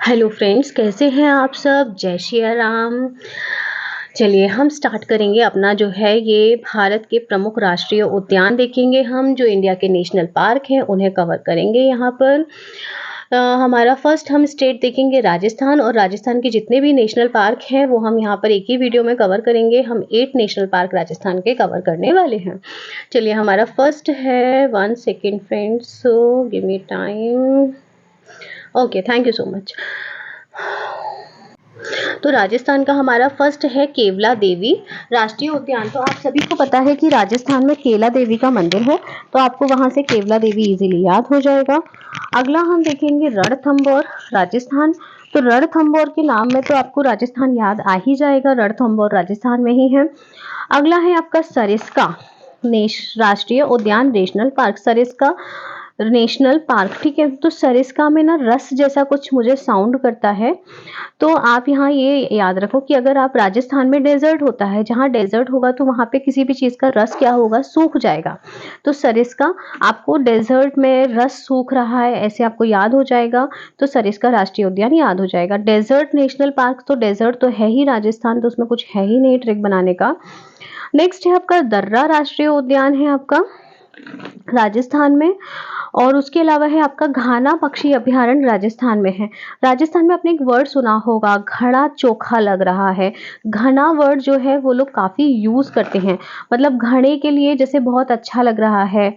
Hello friends, कैसे हैं आप सब? जय श्री राम। चलिए हम स्टार्ट करेंगे अपना जो है ये भारत के प्रमुख राष्ट्रीय उद्यान देखेंगे हम, जो इंडिया के नेशनल पार्क हैं उन्हें कवर करेंगे यहाँ पर। हमारा फर्स्ट हम स्टेट देखेंगे राजस्थान, और राजस्थान के जितने भी नेशनल पार्क हैं वो हम यहाँ पर एक ही वीडियो में कवर करेंगे। हम 8 नेशनल पार्क राजस्थान के कवर करने वाले हैं। चलिए हमारा फर्स्ट है, 1 second friends, so give me time. Okay, thank you so much. तो राजस्थान का हमारा फर्स्ट है केवला देवी राष्ट्रीय उद्यान। तो आप सभी को पता है कि राजस्थान में केला देवी का मंदिर है, तो आपको वहां से केवला देवी इजीली याद हो जाएगा। अगला हम देखेंगे रणथंभौर राजस्थान। तो रणथंभौर के नाम में तो आपको राजस्थान याद आ ही जाएगा, रणथंभौर राजस्थान में ही है। अगला है आपका सरिस्का राष्ट्रीय उद्यान, national park, Sariska national park. ठीक है, तो सरिस्का में ना रस जैसा कुछ मुझे साउंड करता है, तो आप यहाँ ये याद रखो कि अगर आप राजस्थान में डेजर्ट होता है, जहाँ डेजर्ट होगा तो वहाँ पे किसी भी चीज़ का रस क्या होगा, सूख जाएगा। तो सरिस्का आपको डेजर्ट में रस सूख रहा है ऐसे आपको याद हो जाएगा, तो सरिस्का राष्ट्रीय उद्यान याद हो जाएगा। डेजर्ट नेशनल पार्क, तो डेजर्ट तो है ही राजस्थान, तो उसमें कुछ है ही नहीं ट्रिक बनाने का। नेक्स्ट है आपका दर्रा राष्ट्रीय उद्यान है आपका राजस्थान में, और उसके अलावा है आपका घाना पक्षी अभयारण्य राजस्थान में है। राजस्थान में आपने एक वर्ड सुना होगा, घड़ा चोखा लग रहा है। घना वर्ड जो है वो लोग काफी यूज करते हैं, मतलब घड़े के लिए, जैसे बहुत अच्छा लग रहा है,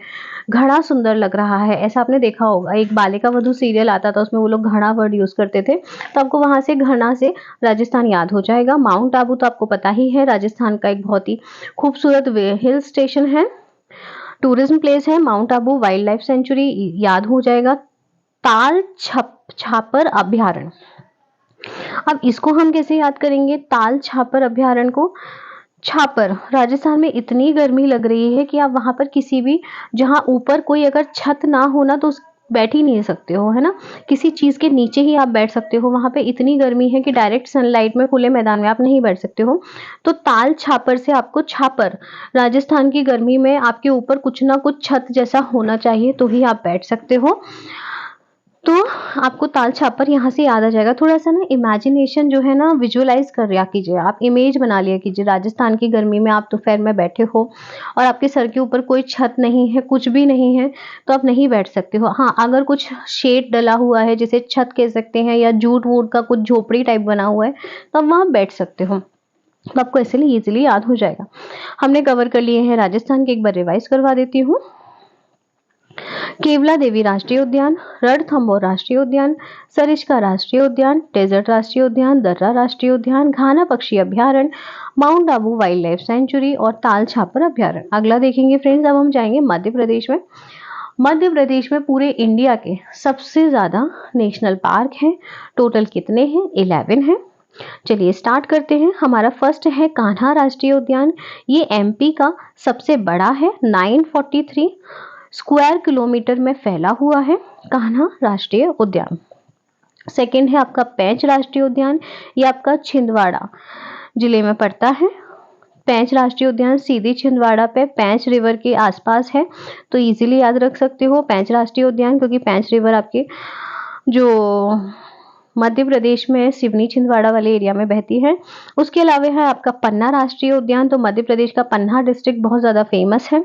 घड़ा सुंदर लग रहा है, ऐसा आपने देखा होगा। एक बालिका वधू सीरियल आता था, उसमें वो लोग घड़ा वर्ड यूज करते थे, तो आपको वहां से घना से राजस्थान याद हो जाएगा। माउंट आबू तो आपको पता ही है, राजस्थान का एक बहुत ही खूबसूरत हिल स्टेशन है, टूरिज्म प्लेस है। Mount Abu wild life sanctuary याद हो जाएगा। ताल छापर अभ्यारण्य, अब इसको हम कैसे याद करेंगे, ताल छापर अभ्यारण्य को। छापर, राजस्थान में इतनी गर्मी लग रही है कि आप वहां पर किसी भी, जहां ऊपर कोई अगर छत ना हो ना, तो बैठ ही नहीं सकते हो, है ना, किसी चीज के नीचे ही आप बैठ सकते हो। वहां पे इतनी गर्मी है कि डायरेक्ट सनलाइट में खुले मैदान में आप नहीं बैठ सकते हो। तो ताल छापर से आपको, छापर राजस्थान की गर्मी में आपके ऊपर कुछ ना कुछ छत जैसा होना चाहिए, तो ही आप बैठ सकते हो। तो आपको ताल छापर यहाँ से याद आ जाएगा। थोड़ा सा ना इमेजिनेशन जो है ना, विजुअलाइज कर लिया कीजिए, आप इमेज बना लिया कीजिए, राजस्थान की गर्मी में आप दोपहर में बैठे हो और आपके सर के ऊपर कोई छत नहीं है, कुछ भी नहीं है, तो आप नहीं बैठ सकते हो। हाँ, अगर कुछ शेड डला हुआ है, जैसे छत कह सकते हैं, या जूट वूट का कुछ झोपड़ी टाइप बना हुआ है, तो आप वहां बैठ सकते हो, तो आपको इसलिए इजीली याद हो जाएगा। हमने कवर कर लिए हैं राजस्थान के, एक बार रिवाइज करवा देती हूँ। केवला देवी राष्ट्रीय उद्यान, रणथंभौर राष्ट्रीय उद्यान, सरिस्का राष्ट्रीय उद्यान, डेजर्ट राष्ट्रीय उद्यान, दर्रा राष्ट्रीय उद्यान, घाना पक्षी अभ्यारण्य, mount Abu wild life sanctuary और ताल छापर अभ्यारण्य। अगला देखेंगे फ्रेंड्स, अब हम जाएंगे मध्य प्रदेश में। मध्य प्रदेश में पूरे इंडिया के सबसे ज्यादा नेशनल पार्क हैं। टोटल कितने हैं? 11 हैं। चलिए स्टार्ट करते हैं। हमारा फर्स्ट है कान्हा राष्ट्रीय उद्यान। ये एमपी का सबसे बड़ा है, 943 स्क्वायर किलोमीटर में फैला हुआ है कान्हा राष्ट्रीय उद्यान। सेकंड है आपका पेंच राष्ट्रीय उद्यान, ये आपका छिंदवाड़ा जिले में पड़ता है। पेंच राष्ट्रीय उद्यान सीधी छिंदवाड़ा पे पेंच रिवर के आसपास है, तो इजीली याद रख सकते हो पेंच राष्ट्रीय उद्यान, क्योंकि पेंच रिवर आपके जो मध्य प्रदेश में सिवनी छिंदवाड़ा वाले एरिया में बहती है। उसके अलावा है आपका पन्ना राष्ट्रीय उद्यान। तो मध्य प्रदेश का पन्ना डिस्ट्रिक्ट बहुत ज्यादा फेमस है,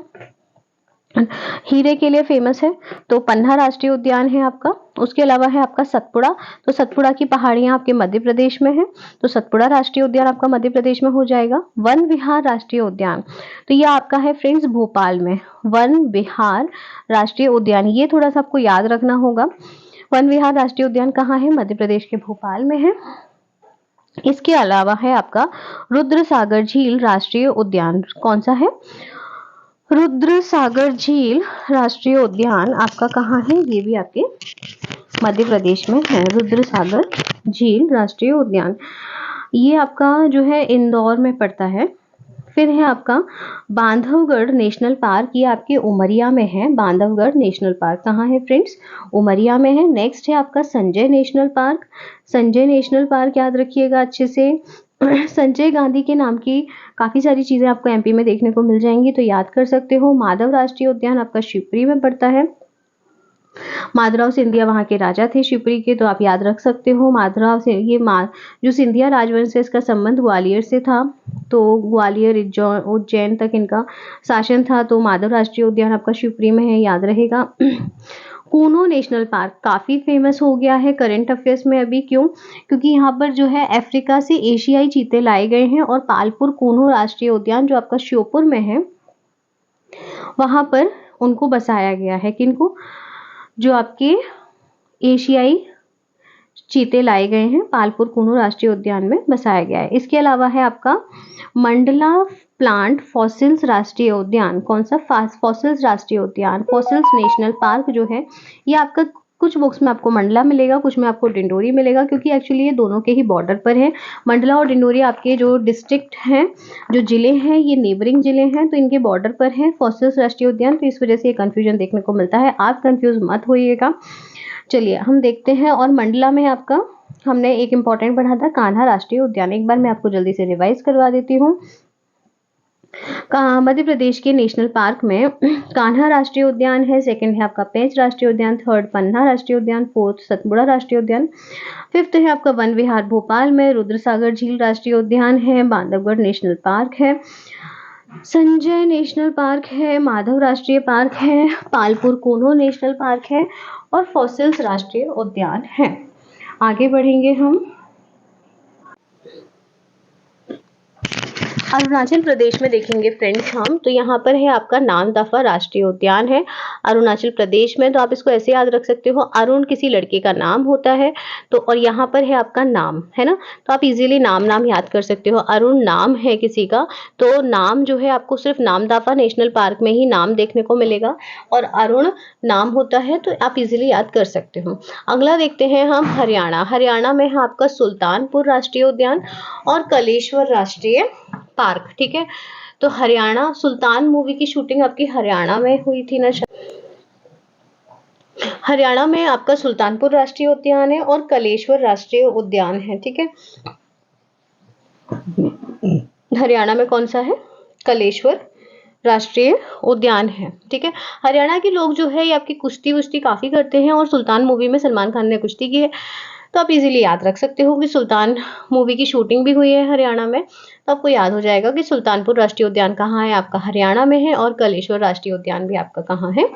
हीरे के लिए फेमस है, तो पन्ना राष्ट्रीय उद्यान है आपका। उसके अलावा है आपका सतपुड़ा, तो सतपुड़ा की पहाड़ियां आपके मध्य प्रदेश में है, तो सतपुड़ा राष्ट्रीय उद्यान आपका मध्य प्रदेश में हो जाएगा। वन विहार राष्ट्रीय उद्यान, तो ये आपका है फ्रेंड्स भोपाल में, वन विहार राष्ट्रीय उद्यान, ये थोड़ा सा आपको याद रखना होगा। वन विहार राष्ट्रीय उद्यान कहाँ है? मध्य प्रदेश के भोपाल में है। इसके अलावा है आपका रुद्र सागर झील राष्ट्रीय उद्यान, कौन सा है? रुद्र सागर झील राष्ट्रीय उद्यान आपका कहाँ है? ये भी आपके मध्य प्रदेश में है, रुद्र सागर झील राष्ट्रीय उद्यान। ये आपका जो है इंदौर में पड़ता है। फिर है आपका बांधवगढ़ नेशनल पार्क, ये आपके उमरिया में है। बांधवगढ़ नेशनल पार्क कहाँ है फ्रेंड्स? उमरिया में है। नेक्स्ट है आपका Sanjay national park. Sanjay national park याद रखिएगा अच्छे से, संजय गांधी के नाम की काफी सारी चीजें आपको एमपी में देखने को मिल जाएंगी, तो याद कर सकते हो। माधव राष्ट्रीय उद्यान आपका शिवपुरी में पड़ता है। माधवराव सिंधिया वहाँ के राजा थे शिवपुरी के, तो आप याद रख सकते हो माधवराव से ये जो सिंधिया राजवंश है इसका संबंध ग्वालियर से था, तो ग्वालियर उज्जैन तक इनका शासन था। तो माधव राष्ट्रीय उद्यान आपका शिवपुरी में है, याद रहेगा। कूनो नेशनल पार्क काफी फेमस हो गया है करंट अफेयर्स में अभी, क्यों? क्योंकि यहाँ पर जो है अफ्रीका से एशियाई चीते लाए गए हैं और पालपुर कूनो राष्ट्रीय उद्यान जो आपका श्योपुर में है वहां पर उनको बसाया गया है। किनको? जो आपके एशियाई चीते लाए गए हैं पालपुर कूनो राष्ट्रीय उद्यान में बसाया गया है। इसके अलावा है आपका मंडला प्लांट फॉसिल्स राष्ट्रीय उद्यान। कौन सा? फॉसिल्स राष्ट्रीय उद्यान, फॉसिल्स नेशनल पार्क जो है ये आपका कुछ बुक्स में आपको मंडला मिलेगा, कुछ में आपको डिंडोरी मिलेगा, क्योंकि एक्चुअली ये दोनों के ही बॉर्डर पर है। मंडला और डिंडोरी आपके जो डिस्ट्रिक्ट हैं, जो जिले हैं, ये नेबरिंग जिले हैं, तो इनके बॉर्डर पर है फॉसिल्स राष्ट्रीय उद्यान, तो इस वजह से ये कंफ्यूजन देखने को मिलता है। आप कंफ्यूज मत होइएगा। चलिए हम देखते हैं। और मंडला में आपका हमने एक इंपॉर्टेंट पढ़ा था कान्हा राष्ट्रीय उद्यान, एक बार मैं आपको जल्दी से रिवाइज करवा देती हूँ। मध्य प्रदेश के नेशनल पार्क में कान्हा राष्ट्रीय उद्यान है, सेकंड है आपका पेंच राष्ट्रीय उद्यान, थर्ड पन्ना राष्ट्रीय उद्यान, फोर्थ सतपुड़ा राष्ट्रीय उद्यान, फिफ्थ है आपका वन विहार भोपाल में, रुद्रसागर झील राष्ट्रीय उद्यान है, बांधवगढ़ नेशनल पार्क है, संजय नेशनल पार्क है, माधव राष्ट्रीय पार्क है, पालपुर कूनो नेशनल पार्क है और फॉसिल्स राष्ट्रीय उद्यान है। आगे बढ़ेंगे हम। अरुणाचल प्रदेश में देखेंगे फ्रेंड्स हम, तो यहाँ पर है आपका नामदफा राष्ट्रीय उद्यान है अरुणाचल प्रदेश में। तो आप इसको ऐसे याद रख सकते हो, अरुण किसी लड़के का नाम होता है, तो और यहाँ पर है आपका नाम, है ना, तो आप इजीली नाम याद कर सकते हो। अरुण नाम है किसी का, तो नाम जो है आपको सिर्फ नामदफा नेशनल पार्क में ही नाम देखने को मिलेगा और अरुण नाम होता है, तो आप इजीली याद कर सकते हो। अगला देखते हैं हम हरियाणा। हरियाणा में है आपका सुल्तानपुर राष्ट्रीय उद्यान और कलेश्वर राष्ट्रीय पार्क। ठीक है, तो हरियाणा, सुल्तान मूवी की शूटिंग आपकी हरियाणा में हुई थी ना। हरियाणा में आपका सुल्तानपुर राष्ट्रीय उद्यान है और कलेश्वर राष्ट्रीय उद्यान है। ठीक है, हरियाणा में कौन सा है? कलेश्वर राष्ट्रीय उद्यान है। ठीक है, हरियाणा के लोग जो है ये आपकी कुश्ती वुश्ती काफी करते हैं और सुल्तान मूवी में सलमान खान ने कुश्ती की है, तो आप इजीली याद रख सकते हो कि सुल्तान मूवी की शूटिंग भी हुई है हरियाणा में, तो आपको याद हो जाएगा कि सुल्तानपुर राष्ट्रीय उद्यान कहाँ है? आपका हरियाणा में है और कलेश्वर राष्ट्रीय उद्यान भी आपका कहाँ है?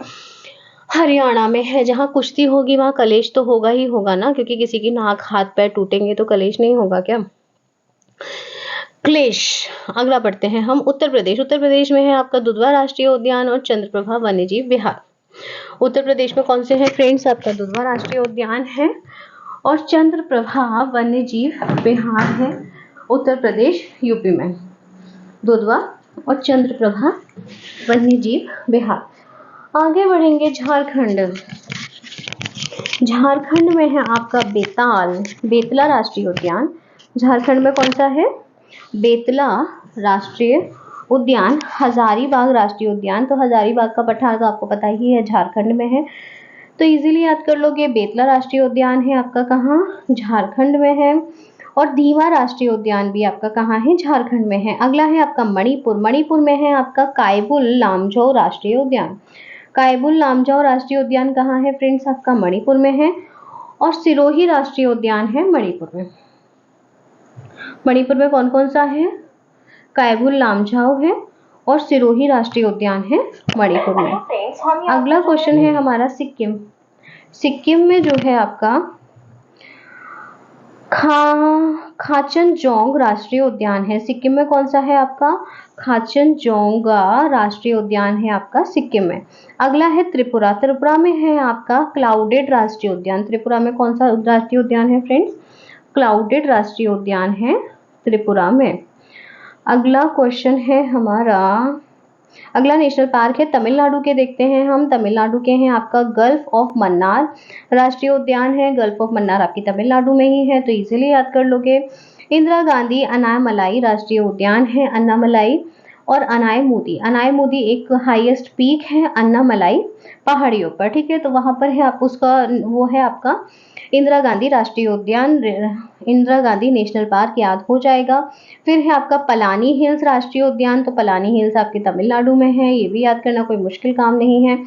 हरियाणा में है। जहाँ कुश्ती होगी वहाँ कलेश तो होगा ही होगा ना, क्योंकि किसी की नाक हाथ पैर टूटेंगे तो कलेश नहीं होगा क्या? क्लेश। अगला पढ़ते हैं हम उत्तर प्रदेश। उत्तर प्रदेश में है आपका दुधवा राष्ट्रीय उद्यान और चंद्रप्रभा वन्यजीव विहार। उत्तर प्रदेश में कौन से हैं फ्रेंड्स? आपका दुधवा राष्ट्रीय उद्यान है और चंद्रप्रभा वन्यजीव विहार है उत्तर प्रदेश यूपी में। दुधवा और चंद्रप्रभा वन्यजीव विहार। आगे बढ़ेंगे झारखंड। झारखंड में है आपका बेतला राष्ट्रीय उद्यान। झारखंड में कौन सा है? बेतला राष्ट्रीय उद्यान। हजारीबाग राष्ट्रीय उद्यान, तो हजारीबाग का पठार तो आपको पता ही है झारखंड में है, तो इजीली याद कर लोगे। बेतला राष्ट्रीय उद्यान है आपका कहाँ? झारखंड में है। और दीवा राष्ट्रीय उद्यान भी आपका कहाँ है? झारखंड में है। अगला है आपका मणिपुर। मणिपुर में है आपका कायबुल लामजो राष्ट्रीय उद्यान। कायबुल लामजाओ राष्ट्रीय उद्यान कहाँ है फ्रेंड्स? आपका मणिपुर में है। और सिरोही राष्ट्रीय उद्यान है मणिपुर में। मणिपुर में कौन कौन सा है? कायबुल लामजाओ है और सिरोही राष्ट्रीय उद्यान है मणिपुर में। अगला क्वेश्चन है हमारा सिक्किम। सिक्किम में जो है आपका खाचनजोंग राष्ट्रीय उद्यान है। सिक्किम में कौन सा है आपका? खाचनजोंगा राष्ट्रीय उद्यान है आपका सिक्किम में। अगला है त्रिपुरा। त्रिपुरा में है आपका क्लाउडेड राष्ट्रीय उद्यान। त्रिपुरा में कौन सा राष्ट्रीय उद्यान है फ्रेंड्स? क्लाउडेड राष्ट्रीय उद्यान है त्रिपुरा में। अगला क्वेश्चन है हमारा, अगला नेशनल पार्क है तमिलनाडु के, देखते हैं हम। तमिलनाडु के हैं आपका गल्फ ऑफ मन्नार राष्ट्रीय उद्यान है। गल्फ ऑफ मन्नार आपकी तमिलनाडु में ही है, तो इजीली याद कर लोगे। इंदिरा गांधी अनायमलाई राष्ट्रीय उद्यान है, अन्नामलाई और अनायमुदी एक हाईएस्ट पीक है अन्नामलाई पहाड़ियों पर। ठीक है, तो वहां पर है आप उसका वो है आपका इंदिरा गांधी राष्ट्रीय उद्यान, इंदिरा गांधी नेशनल पार्क याद हो जाएगा। फिर है आपका पलानी हिल्स राष्ट्रीय उद्यान, तो पलानी हिल्स आपके तमिलनाडु में है, ये भी याद करना कोई मुश्किल काम नहीं है।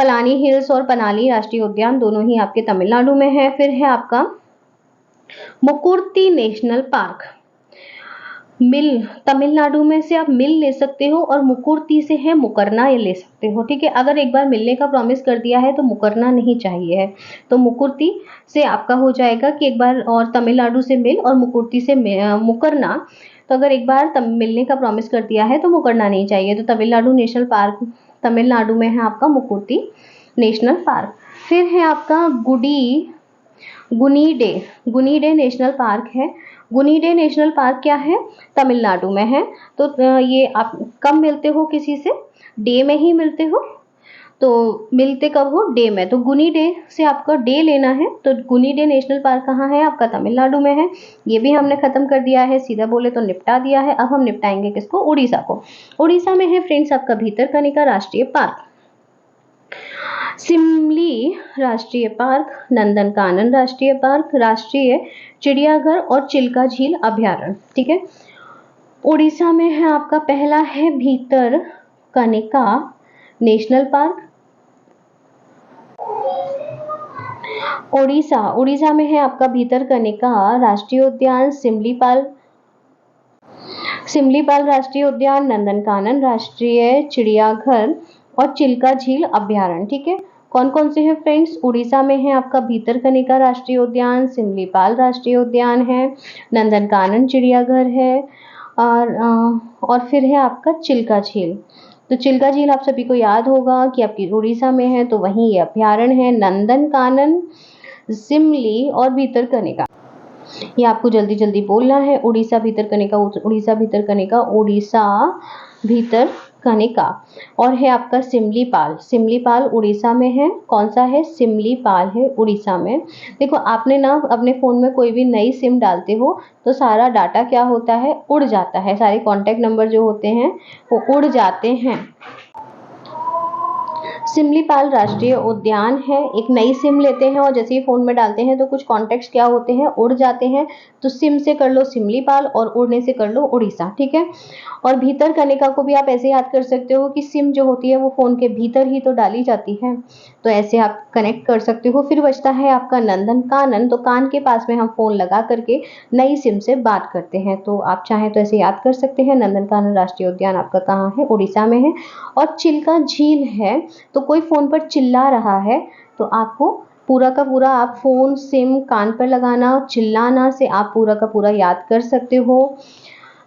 पलानी हिल्स और पनाली राष्ट्रीय उद्यान दोनों ही आपके तमिलनाडु में है। फिर है आपका मुकुर्ती नेशनल पार्क। मिल, तमिलनाडु में से आप मिल ले सकते हो और मुकुर्ती से है मुकरना ये ले सकते हो। ठीक है, अगर एक बार मिलने का प्रॉमिस कर दिया है तो मुकरना नहीं चाहिए है, तो मुकुर्ती से आपका हो जाएगा कि एक बार, और तमिलनाडु से मिल और मुकुर्ती से मुकरना। तो अगर एक बार मिलने का प्रॉमिस कर दिया है तो मुकरना नहीं चाहिए। तो तमिलनाडु नेशनल पार्क तमिलनाडु में है आपका मुकुर्ती नेशनल पार्क। फिर है आपका गुनीडे नेशनल पार्क है। गुनीडे नेशनल पार्क क्या है, तमिलनाडु में है। तो ये आप कब मिलते हो किसी से, डे में ही मिलते हो। तो मिलते कब हो, डे में। तो गुनीडे से आपका डे लेना है। तो गुनीडे नेशनल पार्क कहाँ है आपका, तमिलनाडु में है। ये भी हमने खत्म कर दिया है, सीधा बोले तो निपटा दिया है। अब हम निपटाएंगे किसको, उड़ीसा को। उड़ीसा में है फ्रेंड्स आपका भीतरकनिका राष्ट्रीय पार्क, सिमली राष्ट्रीय पार्क, नंदनकानन राष्ट्रीय पार्क, राष्ट्रीय चिड़ियाघर और चिल्का झील अभ्यारण्य। ठीक है, उड़ीसा में है आपका पहला है भीतरकनिका नेशनल पार्क। उड़ीसा में है आपका भीतरकनिका राष्ट्रीय उद्यान, सिमलीपाल राष्ट्रीय उद्यान, नंदनकानन राष्ट्रीय चिड़ियाघर और चिल्का झील अभ्यारण्य। ठीक है, कौन कौन से हैं फ्रेंड्स, उड़ीसा में है आपका भीतरकनिका राष्ट्रीय उद्यान, सिमलीपाल राष्ट्रीय उद्यान है, नंदनकानन चिड़ियाघर है, और फिर है आपका चिल्का झील। तो चिल्का झील आप सभी को याद होगा कि आपकी उड़ीसा में है, तो वहीं ये अभ्यारण्य है। नंदनकानन, सिमली और भीतरकनिका, ये आपको जल्दी जल्दी बोलना है। उड़ीसा भीतरकनिका, उड़ीसा भीतरकनिका, उड़ीसा भीतरकनिका। और है आपका सिमलीपाल, सिमलीपाल उड़ीसा में है। कौन सा है, सिमलीपाल है उड़ीसा में। देखो आपने ना अपने फ़ोन में कोई भी नई सिम डालते हो तो सारा डाटा क्या होता है, उड़ जाता है। सारे कॉन्टैक्ट नंबर जो होते हैं वो उड़ जाते हैं। सिमलीपाल राष्ट्रीय उद्यान है। एक नई सिम लेते हैं और जैसे ही फ़ोन में डालते हैं तो कुछ कॉन्टैक्ट्स क्या होते हैं, उड़ जाते हैं। तो सिम से कर लो सिमलीपाल और उड़ने से कर लो उड़ीसा। ठीक है, और भीतरकनिका को भी आप ऐसे याद कर सकते हो कि सिम जो होती है वो फ़ोन के भीतर ही तो डाली जाती है, तो ऐसे आप कनेक्ट कर सकते हो। फिर बचता है आपका नंदनकानन, तो कान के पास में हम फ़ोन लगा करके नई सिम से बात करते हैं। तो आप चाहें तो ऐसे याद कर सकते हैं। नंदनकानन राष्ट्रीय उद्यान आपका कहाँ है, उड़ीसा में है। और चिल्का झील है, तो कोई फ़ोन पर चिल्ला रहा है तो आपको पूरा का पूरा आप फ़ोन सिम कान पर लगाना, चिल्लाना से आप पूरा का पूरा याद कर सकते हो।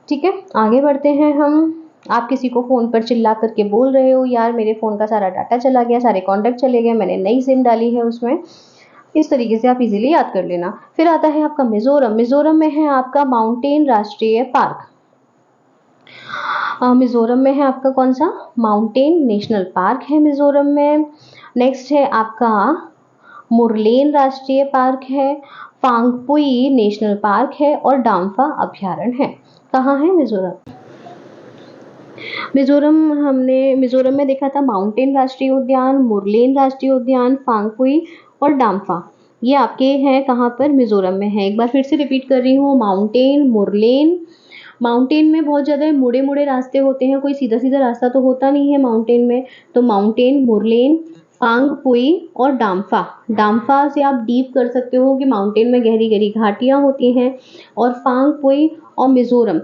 ठीक है, आगे बढ़ते हैं हम। आप किसी को फ़ोन पर चिल्ला करके बोल रहे हो, यार मेरे फ़ोन का सारा डाटा चला गया, सारे कॉन्टैक्ट चले गए, मैंने नई सिम डाली है उसमें। इस तरीके से आप इजीली याद कर लेना। फिर आता है आपका मिजोरम। मिजोरम में है आपका माउंटेन राष्ट्रीय पार्क। मिजोरम में है आपका कौन सा, माउंटेन नेशनल पार्क है मिजोरम में। नेक्स्ट है आपका मुरलेन राष्ट्रीय पार्क है, फांगपुई नेशनल पार्क है और डाम्फा अभ्यारण्य है। कहाँ है मिजोरम, हमने मिजोरम में देखा था माउंटेन राष्ट्रीय उद्यान, मुरलेन राष्ट्रीय उद्यान, फांगपुई और डाम्फा। ये आपके हैं कहाँ पर, मिजोरम में है। एक बार फिर से रिपीट कर रही हूँ, माउंटेन, मुरलेन। माउंटेन में बहुत ज़्यादा मुड़े मुड़े रास्ते होते हैं, कोई सीधा सीधा रास्ता तो होता नहीं है माउंटेन में। तो माउंटेन, मुरलेन, फांगपुई और डाम्फा। डाम्फा से आप डीप कर सकते हो कि माउंटेन में गहरी गहरी घाटियाँ होती हैं। और फांगपुई और मिजोरम,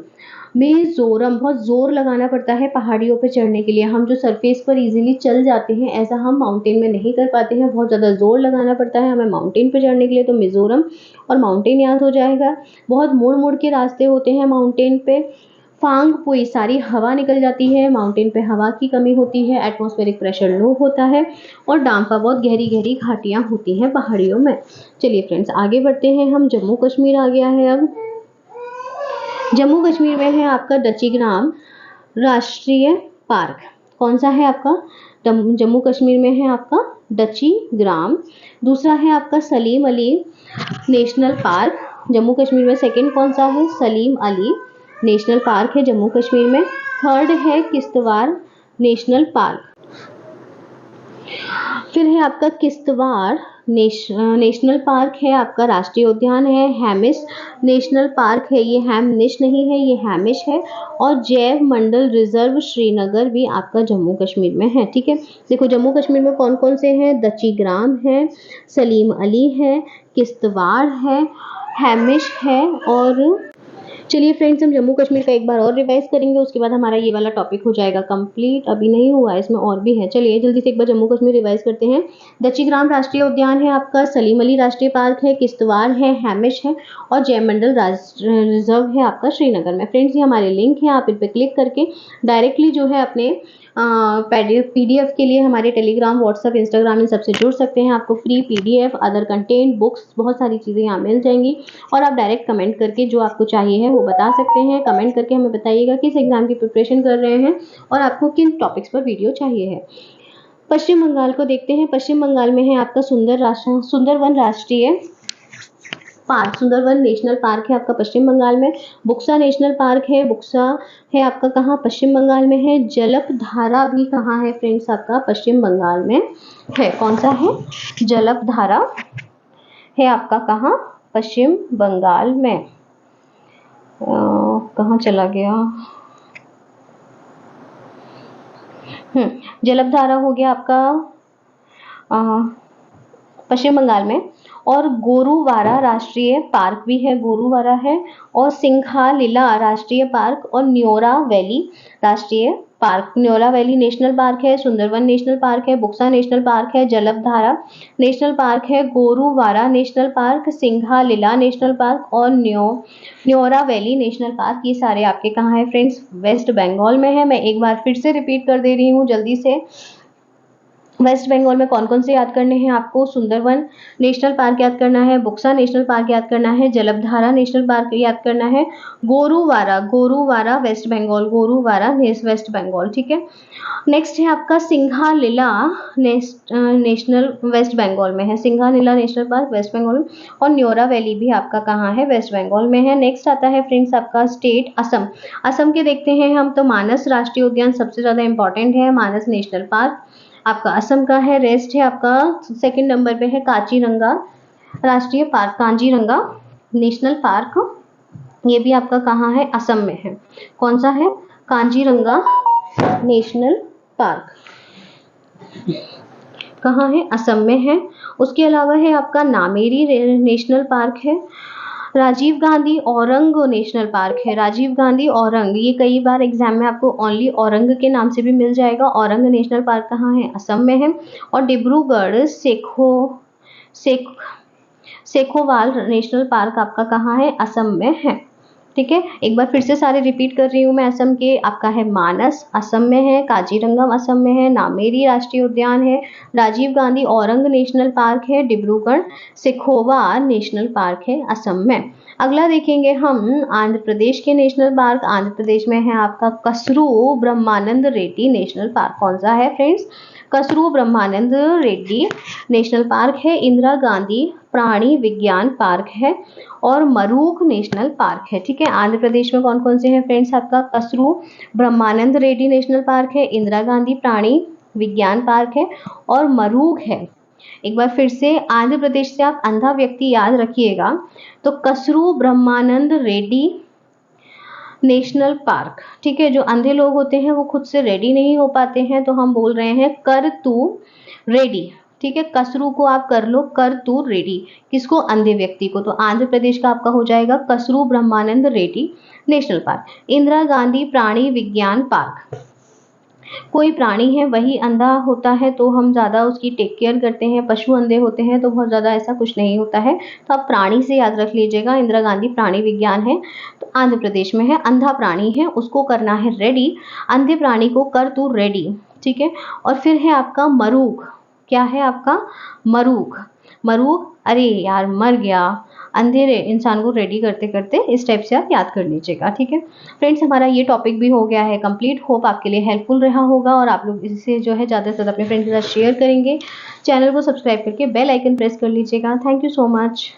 बहुत ज़ोर लगाना पड़ता है पहाड़ियों पे चढ़ने के लिए। हम जो सरफेस पर इजीली चल जाते हैं ऐसा हम माउंटेन में नहीं कर पाते हैं, बहुत ज़्यादा ज़ोर लगाना पड़ता है हमें माउंटेन पे चढ़ने के लिए। तो मिजोरम और माउंटेन याद हो जाएगा। बहुत मुड़ मुड़ के रास्ते होते हैं माउंटेन पे। फांगपुई सारी हवा निकल जाती है, माउंटेन पे हवा की कमी होती है, एटमॉस्फेरिक प्रेशर लो होता है। और डाम्फा बहुत गहरी गहरी घाटियाँ होती हैं पहाड़ियों में। चलिए फ्रेंड्स आगे बढ़ते हैं हम। जम्मू कश्मीर आ गया है अब। जम्मू कश्मीर में है आपका डचीग्राम राष्ट्रीय पार्क। कौन सा है आपका, जम्मू कश्मीर में है आपका डचीग्राम। दूसरा है आपका सलीम अली नेशनल पार्क। जम्मू कश्मीर में सेकंड कौन सा है, सलीम अली नेशनल पार्क है जम्मू कश्मीर में। थर्ड है किश्तवाड़ नेशनल पार्क। फिर है आपका किश्तवाड़ नेशनल पार्क है आपका, राष्ट्रीय उद्यान है हैमिश नेशनल पार्क है, ये हैमनिश नहीं है, ये हैमिश है। और जैव मंडल रिजर्व श्रीनगर भी आपका जम्मू कश्मीर में है। ठीक है, देखो जम्मू कश्मीर में कौन कौन से हैं, दचीग्राम है, सलीम अली है, किश्तवाड़ है, हैमिश है। और चलिए फ्रेंड्स, हम जम्मू कश्मीर का एक बार और रिवाइज करेंगे, उसके बाद हमारा ये वाला टॉपिक हो जाएगा कंप्लीट। अभी नहीं हुआ है, इसमें और भी है। चलिए जल्दी से एक बार जम्मू कश्मीर रिवाइज करते हैं। दचीग्राम राष्ट्रीय उद्यान है आपका, सलीम अली राष्ट्रीय पार्क है, किश्तवाड़ है, हैमिश है और जयमंडल रिजर्व है आपका श्रीनगर में। फ्रेंड्स ये हमारे लिंक है, आप इन पर क्लिक करके डायरेक्टली जो है अपने PDF के लिए हमारे टेलीग्राम, व्हाट्सएप, इंस्टाग्राम इन सबसे जुड़ सकते हैं। आपको free PDF, other content, books, बहुत सारी चीज़ें यहाँ मिल जाएंगी। और आप डायरेक्ट कमेंट करके जो आपको चाहिए है वो बता सकते हैं। कमेंट करके हमें बताइएगा किस एग्जाम की प्रिपरेशन कर रहे हैं और आपको किन टॉपिक्स पर वीडियो चाहिए है। पश्चिम बंगाल को देखते हैं। पश्चिम बंगाल में है आपका सुंदरवन राष्ट्रीय पार्क, सुंदरवन नेशनल पार्क है आपका पश्चिम बंगाल में। बुक्सा नेशनल पार्क है, बुक्सा है आपका कहाँ, पश्चिम बंगाल में है। जलपधारा भी कहाँ है फ्रेंड्स, आपका पश्चिम बंगाल में है। कौन सा है, जलपधारा है आपका कहाँ, पश्चिम बंगाल में। कहाँ चला गया, जलपधारा हो गया आपका पश्चिम बंगाल में। और गोरुवारा राष्ट्रीय पार्क भी है, गोरुवारा है। और सिंघालीला राष्ट्रीय पार्क और न्योरा वैली राष्ट्रीय park, Neora valley national park है, सुंदरवन नेशनल पार्क है, बुक्सा नेशनल पार्क है, जलपधारा नेशनल पार्क है, गोरुवारा नेशनल पार्क, सिंघालीला नेशनल पार्क और न्योरा वैली नेशनल पार्क। ये सारे आपके कहाँ है फ्रेंड्स, वेस्ट बंगाल में है। मैं एक बार फिर से रिपीट कर दे रही हूँ जल्दी से। वेस्ट बंगाल में कौन कौन से याद करने हैं आपको, सुंदरवन नेशनल पार्क याद करना है, बुक्सा नेशनल पार्क याद करना है, जलपधारा नेशनल पार्क याद करना है, गोरुवारा वेस्ट बंगाल, गोरुवारा वेस्ट बंगाल। ठीक है, नेक्स्ट है आपका सिंघालीला नेशनल वेस्ट बंगाल में है, सिंघालीला नेशनल पार्क वेस्ट बंगाल में। और न्योरा वैली भी आपका कहाँ है, वेस्ट बंगाल में है। नेक्स्ट आता है फ्रेंड्स आपका स्टेट असम। असम के देखते हैं हम तो मानस राष्ट्रीय उद्यान सबसे ज़्यादा इंपॉर्टेंट है, मानस नेशनल पार्क आपका असम का है। रेस्ट है आपका सेकंड नंबर पे है काजीरंगा राष्ट्रीय पार्क, काजीरंगा नेशनल पार्क, ये भी आपका कहाँ है, असम में है। कौन सा है, काजीरंगा नेशनल पार्क कहाँ है, असम में है। उसके अलावा है आपका नामेरी नेशनल पार्क है, राजीव गांधी औरंग नेशनल पार्क है, राजीव गांधी औरंग, ये कई बार एग्जाम में आपको ओनली औरंग के नाम से भी मिल जाएगा। औरंग नेशनल पार्क कहाँ है, असम में है। और डिब्रूगढ़ सेखोवाल नेशनल पार्क आपका कहाँ है, असम में है। ठीक है, एक बार फिर से सारे रिपीट कर रही हूँ मैं। असम के आपका है मानस, असम में है, काजीरंगा असम में है, नामेरी राष्ट्रीय उद्यान है, राजीव गांधी औरंग नेशनल पार्क है, डिब्रूगढ़ सेखोवा नेशनल पार्क है असम में। अगला देखेंगे हम आंध्र प्रदेश के नेशनल पार्क। आंध्र प्रदेश में है आपका कसरू ब्रह्मानंद रेड्डी नेशनल पार्क। कौन सा है फ्रेंड्स, कसरू ब्रह्मानंद रेड्डी नेशनल पार्क है। इंदिरा गांधी प्राणी विज्ञान पार्क है और मरूख नेशनल पार्क है। ठीक है, आंध्र प्रदेश में कौन कौन से हैं फ्रेंड्स, आपका कसरू ब्रह्मानंद रेड्डी नेशनल पार्क है, इंदिरा गांधी प्राणी विज्ञान पार्क है और मरूख है। एक बार फिर से आंध्र प्रदेश से आप अंधा व्यक्ति याद रखिएगा, तो कसरू ब्रह्मानंद रेड्डी नेशनल पार्क। ठीक है, जो अंधे लोग होते हैं वो खुद से रेडी नहीं हो पाते हैं, तो हम बोल रहे हैं कर तू रेडी। ठीक है, कसरू को आप कर लो कर तू रेडी, किसको, अंधे व्यक्ति को। तो आंध्र प्रदेश का आपका हो जाएगा कसरू ब्रह्मानंद रेड्डी नेशनल पार्क। इंदिरा गांधी प्राणी विज्ञान पार्क, कोई प्राणी है वही अंधा होता है तो हम ज़्यादा उसकी टेक केयर करते हैं, पशु अंधे होते हैं तो बहुत ज़्यादा ऐसा कुछ नहीं होता है, तो आप प्राणी से याद रख लीजिएगा। इंदिरा गांधी प्राणी विज्ञान है तो आंध्र प्रदेश में है। अंधा प्राणी है उसको करना है रेडी, अंधे प्राणी को कर तू रेडी। ठीक है, और फिर है आपका मरूख। क्या है आपका, मरूख। मरूख, अरे यार मर गया, अंधेरे इंसान को रेडी करते करते इस टाइप से आप याद कर लीजिएगा। ठीक है फ्रेंड्स, हमारा ये टॉपिक भी हो गया है कंप्लीट। होप आपके लिए हेल्पफुल रहा होगा और आप लोग इसे जो है ज़्यादा से ज़्यादा अपने फ्रेंड्स के साथ शेयर करेंगे। चैनल को सब्सक्राइब करके बेल आइकन प्रेस कर लीजिएगा। Thank you so much.